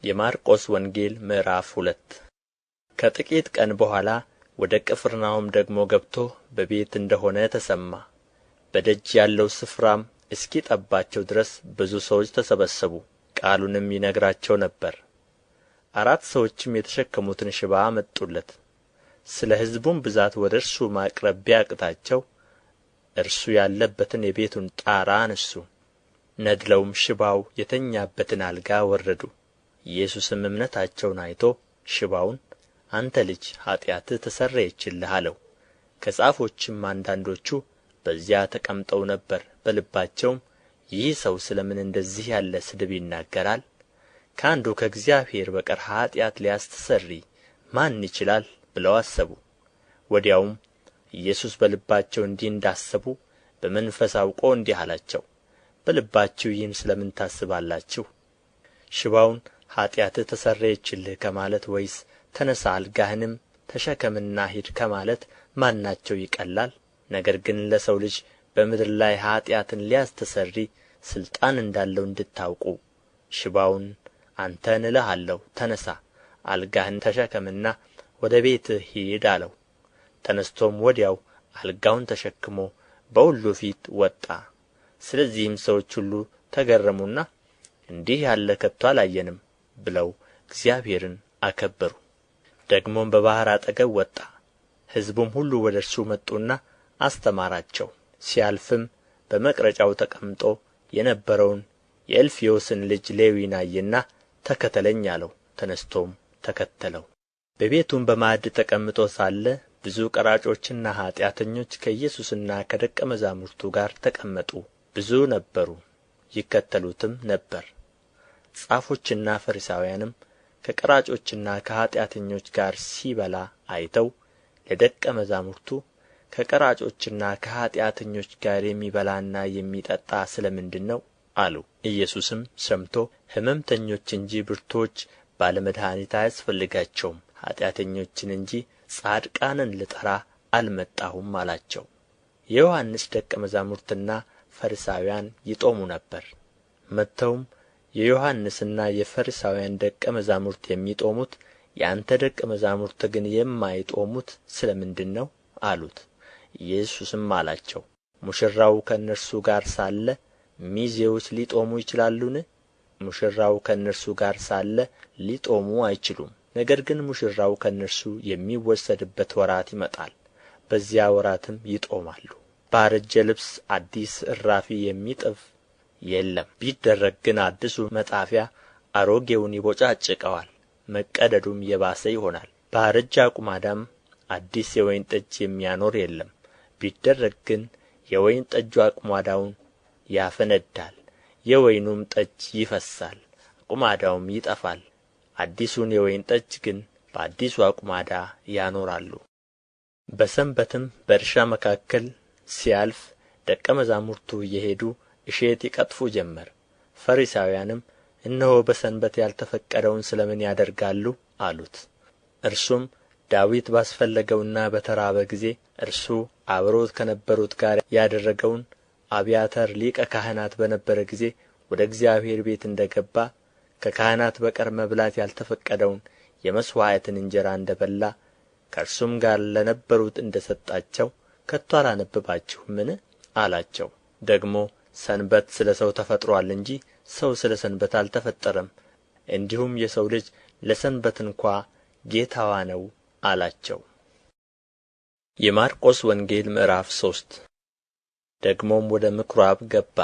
የማርቆስ ወንጌል ምዕራፍ 2 ከጥቂት ቀን በኋላ ወደ ቅፍርናሆም ደግሞ ገብቶ በቤት እንደ ሆነ ተሰማ። በደጅ ያለው ስፍራም እስኪጠባቸው ድረስ ብዙ ሰዎች ተሰበሰቡ። ቃሉንም ይነግራቸው ነበር። 4 ሰዎችም የተሸከሙትን ሽባ አመጡለት። ስለ ሕዝቡም ብዛት ወደ እርሱ ማቅረብ ቢያቅታቸው እርሱ ያለበትን የቤቱን ጣራ አነሡ። ነድለውም ሽባው የተኛበትን አልጋ አወረዱ። ኢየሱስም እምነታቸውን አይቶ ሽባውን አንተ ልጅ ኃጢአትህ ተሰረየችልህ አለው። ከጻፎችም አንዳንዶቹ በዚያ ተቀምጠው ነበር። በልባቸውም ይህ ሰው ስለ ምን እንደዚህ ያለ ስድብ ይናገራል? ከአንዱ ከእግዚአብሔር በቀር ኃጢአት ሊያስተሰርይ ማን ይችላል ብለው አሰቡ። ወዲያውም ኢየሱስ በልባቸው እንዲህ እንዳሰቡ በመንፈስ አውቆ እንዲህ አላቸው፣ በልባችሁ ይህን ስለ ምን ታስባላችሁ? ሽባውን ኃጢአትህ ተሰረየችልህ ከማለት ወይስ ተነሣ አልጋህንም ተሸከምና ሂድ ከማለት ማናቸው ይቀላል? ነገር ግን ለሰው ልጅ በምድር ላይ ኃጢአትን ሊያስተሰርይ ሥልጣን እንዳለው እንድታውቁ ሽባውን አንተን እልሃለሁ ተነሣ፣ አልጋህን ተሸከምና ወደ ቤትህ ሂድ አለው። ተነሥቶም ወዲያው አልጋውን ተሸክሞ በሁሉ ፊት ወጣ። ስለዚህም ሰዎች ሁሉ ተገረሙና እንዲህ ያለ ከቶ አላየንም ብለው እግዚአብሔርን አከበሩ። ደግሞም በባሕር አጠገብ ወጣ። ሕዝቡም ሁሉ ወደ እርሱ መጡና አስተማራቸው። ሲያልፍም በመቅረጫው ተቀምጦ የነበረውን የእልፍዮስን ልጅ ሌዊን አየና ተከተለኝ አለው። ተነሥቶም ተከተለው። በቤቱም በማዕድ ተቀምጦ ሳለ ብዙ ቀራጮችና ኃጢአተኞች ከኢየሱስና ከደቀ መዛሙርቱ ጋር ተቀመጡ። ብዙ ነበሩ፣ ይከተሉትም ነበር። ጻፎችና ፈሪሳውያንም ከቀራጮችና ከኃጢአተኞች ጋር ሲበላ አይተው ለደቀ መዛሙርቱ ከቀራጮችና ከኃጢአተኞች ጋር የሚበላና የሚጠጣ ስለ ምንድር ነው አሉ። ኢየሱስም ሰምቶ ሕመምተኞች እንጂ ብርቱዎች ባለመድኃኒት አያስፈልጋቸውም፣ ኃጢአተኞችን እንጂ ጻድቃንን ልጠራ አልመጣሁም አላቸው። የዮሐንስ ደቀ መዛሙርትና ፈሪሳውያን ይጦሙ ነበር። መጥተውም የዮሐንስና የፈሪሳውያን ደቀ መዛሙርት የሚጦሙት የአንተ ደቀ መዛሙርት ግን የማይጦሙት ስለ ምንድር ነው አሉት። ኢየሱስም አላቸው፣ ሙሽራው ከእነርሱ ጋር ሳለ ሚዜዎች ሊጦሙ ይችላሉን? ሙሽራው ከእነርሱ ጋር ሳለ ሊጦሙ አይችሉም። ነገር ግን ሙሽራው ከእነርሱ የሚወሰድበት ወራት ይመጣል፣ በዚያ ወራትም ይጦማሉ። ባረጀ ልብስ አዲስ እራፊ የሚጥፍ የለም። ቢደረግ ግን አዲሱ መጣፊያ አሮጌውን ይቦጫጭቀዋል፣ መቀደዱም የባሰ ይሆናል። ባረጀ አቁማዳም አዲስ የወይን ጠጅ የሚያኖር የለም። ቢደረግ ግን የወይን ጠጁ አቁማዳውን ያፈነዳል፣ የወይኑም ጠጅ ይፈሳል፣ አቁማዳውም ይጠፋል። አዲሱን የወይን ጠጅ ግን በአዲሱ አቁማዳ ያኖራሉ። በሰንበትም በእርሻ መካከል ሲያልፍ ደቀ መዛሙርቱ እየሄዱ እሸት ይቀጥፉ ጀመር። ፈሪሳውያንም እነሆ በሰንበት ያልተፈቀደውን ስለ ምን ያደርጋሉ አሉት። እርሱም ዳዊት ባስፈለገውና በተራበ ጊዜ እርሱ አብረውት ከነበሩት ጋር ያደረገውን አብያተር ሊቀ ካህናት በነበረ ጊዜ ወደ እግዚአብሔር ቤት እንደ ገባ ከካህናት በቀር መብላት ያልተፈቀደውን የመሥዋዕትን እንጀራ እንደ በላ ከእርሱም ጋር ለነበሩት እንደ ሰጣቸው ከቶ አላነበባችሁምን አላቸው። ደግሞ ሰንበት ስለ ሰው ተፈጥሮአል እንጂ ሰው ስለ ሰንበት አልተፈጠረም፣ እንዲሁም የሰው ልጅ ለሰንበት እንኳ ጌታዋ ነው አላቸው። የማርቆስ ወንጌል ምዕራፍ 3 ደግሞም ወደ ምኵራብ ገባ።